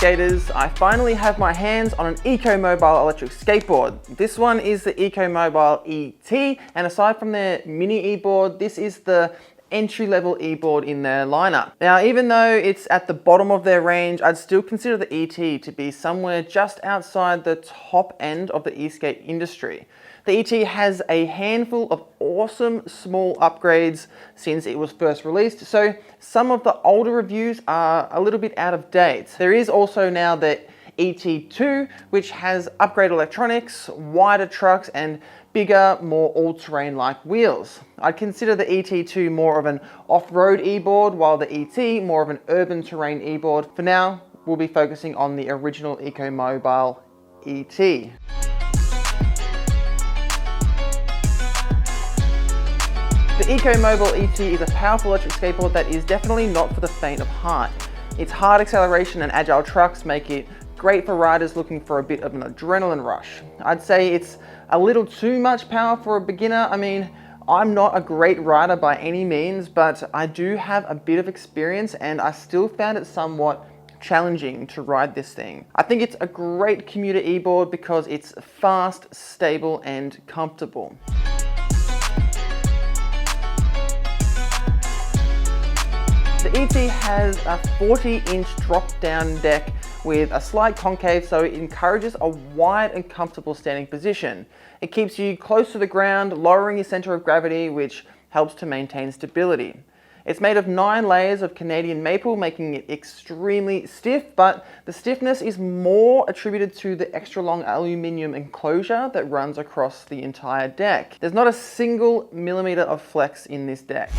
skaters, I finally have my hands on an Ecomobl electric skateboard. This one is the Ecomobl ET, and aside from their mini eBoard, this is the entry-level eBoard in their lineup. Now, even though it's at the bottom of their range, I'd still consider the ET to be somewhere just outside the top end of the eSkate industry. The ET has a handful of awesome small upgrades since it was first released, so some of the older reviews are a little bit out of date. There is also now the ET2, which has upgraded electronics, wider trucks, and bigger, more all-terrain like wheels. I'd consider the ET2 more of an off-road eBoard, while the ET more of an urban terrain eBoard. For now, we'll be focusing on the original Ecomobl ET. The Ecomobl ET is a powerful electric skateboard that is definitely not for the faint of heart. Its hard acceleration and agile trucks make it great for riders looking for a bit of an adrenaline rush. I'd say it's a little too much power for a beginner. I mean, I'm not a great rider by any means, but I do have a bit of experience and I still found it somewhat challenging to ride this thing. I think it's a great commuter eBoard because it's fast, stable, and comfortable. The ET has a 40-inch drop-down deck with a slight concave, so it encourages a wide and comfortable standing position. It keeps you close to the ground, lowering your center of gravity, which helps to maintain stability. It's made of 9 layers of Canadian maple, making it extremely stiff, but the stiffness is more attributed to the extra long aluminium enclosure that runs across the entire deck. There's not a single millimeter of flex in this deck.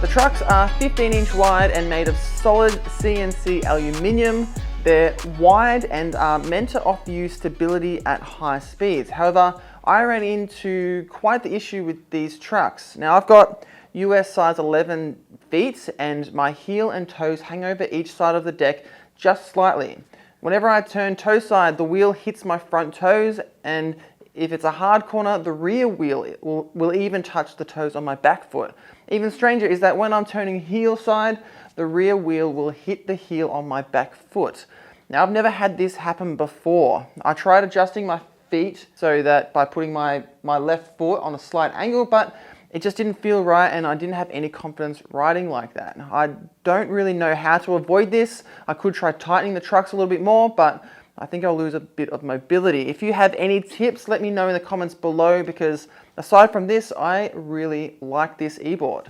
The trucks are 15-inch wide and made of solid CNC aluminium. They're wide and are meant to offer you stability at high speeds. However, I ran into quite the issue with these trucks. Now, I've got US size 11 feet and my heel and toes hang over each side of the deck just slightly. Whenever I turn toe side, the wheel hits my front toes, and if it's a hard corner, the rear wheel will even touch the toes on my back foot. Even stranger is that when I'm turning heel side, the rear wheel will hit the heel on my back foot. Now, I've never had this happen before. I tried adjusting my feet so that by putting my left foot on a slight angle, but it just didn't feel right and I didn't have any confidence riding like that. I don't really know how to avoid this. I could try tightening the trucks a little bit more, but I think I'll lose a bit of mobility. If you have any tips, let me know in the comments below, because aside from this, I really like this eBoard.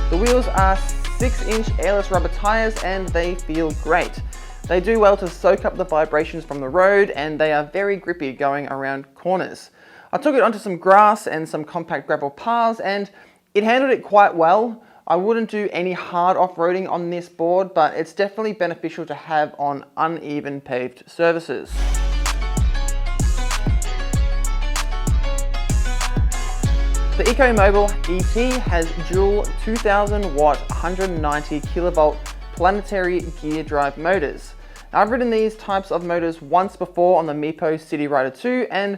The wheels are 6-inch airless rubber tires and they feel great. They do well to soak up the vibrations from the road and they are very grippy going around corners. I took it onto some grass and some compact gravel paths and it handled it quite well. I wouldn't do any hard off-roading on this board, but it's definitely beneficial to have on uneven paved surfaces. The Ecomobl ET has dual 2000 watt 190 kilovolt planetary gear drive motors. Now, I've ridden these types of motors once before on the Meepo City Rider 2 and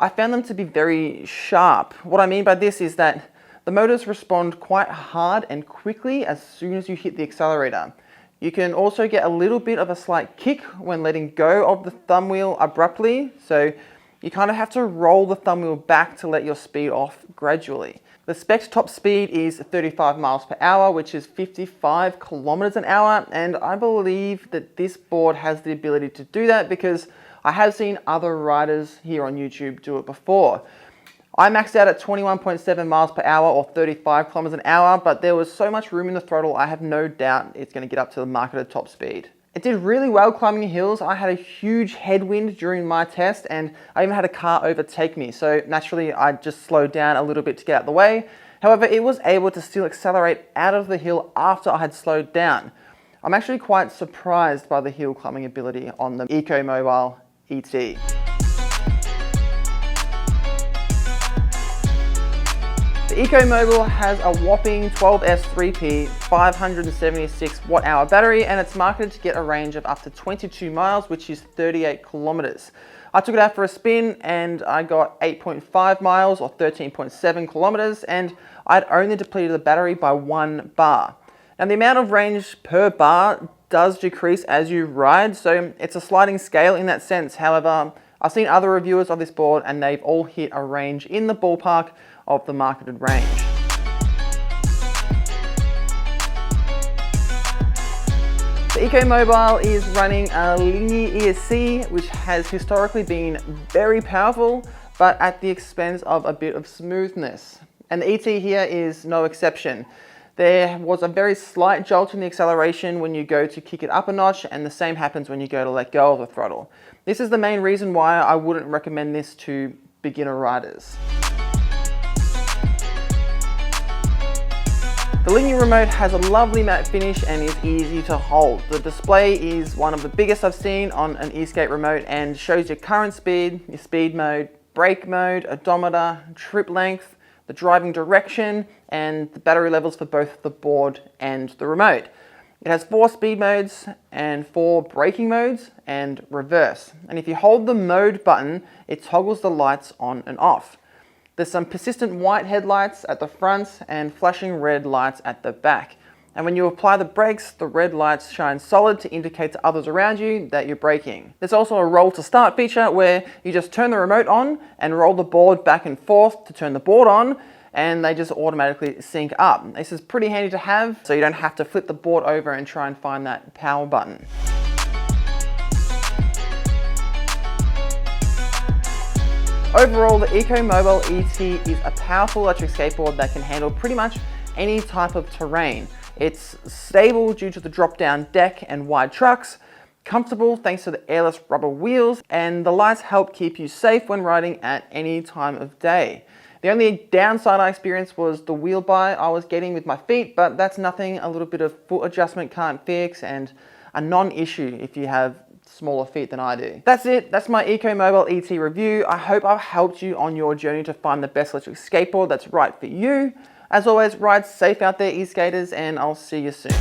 I found them to be very sharp. What I mean by this is that the motors respond quite hard and quickly as soon as you hit the accelerator. You can also get a little bit of a slight kick when letting go of the thumb wheel abruptly, so you kind of have to roll the thumb wheel back to let your speed off gradually. The spec top speed is 35 miles per hour, which is 55 kilometers an hour, and I believe that this board has the ability to do that because I have seen other riders here on YouTube do it before. I maxed out at 21.7 miles per hour or 35 kilometers an hour, but there was so much room in the throttle, I have no doubt it's going to get up to the marketed top speed. It did really well climbing hills. I had a huge headwind during my test and I even had a car overtake me, so naturally I just slowed down a little bit to get out of the way. However, it was able to still accelerate out of the hill after I had slowed down. I'm actually quite surprised by the hill climbing ability on the Ecomobl ET. The The Ecomobl has a whopping 12S3P 576 watt-hour battery, and it's marketed to get a range of up to 22 miles, which is 38 kilometers. I took it out for a spin and I got 8.5 miles or 13.7 kilometers, and I'd only depleted the battery by 1 bar. Now the amount of range per bar does decrease as you ride, so it's a sliding scale in that sense. However, I've seen other reviewers of this board and they've all hit a range in the ballpark of the marketed range. The Ecomobl is running a linear ESC, which has historically been very powerful, but at the expense of a bit of smoothness. And the ET here is no exception. There was a very slight jolt in the acceleration when you go to kick it up a notch, and the same happens when you go to let go of the throttle. This is the main reason why I wouldn't recommend this to beginner riders. The linear remote has a lovely matte finish and is easy to hold. The display is one of the biggest I've seen on an eSkate remote and shows your current speed, your speed mode, brake mode, odometer, trip length, the driving direction, and the battery levels for both the board and the remote. It has 4 speed modes and 4 braking modes and reverse. And if you hold the mode button, it toggles the lights on and off. There's some persistent white headlights at the front and flashing red lights at the back. And when you apply the brakes, the red lights shine solid to indicate to others around you that you're braking. There's also a roll to start feature where you just turn the remote on and roll the board back and forth to turn the board on, and they just automatically sync up. This is pretty handy to have, so you don't have to flip the board over and try and find that power button. Overall, the Ecomobl ET is a powerful electric skateboard that can handle pretty much any type of terrain. It's stable due to the drop-down deck and wide trucks, comfortable thanks to the airless rubber wheels, and the lights help keep you safe when riding at any time of day. The only downside I experienced was the wheel bite I was getting with my feet, but that's nothing a little bit of foot adjustment can't fix, and a non-issue if you have smaller feet than I do. That's it. That's my Ecomobl ET review. I hope I've helped you on your journey to find the best electric skateboard that's right for you. As always, ride safe out there, e-skaters, and I'll see you soon.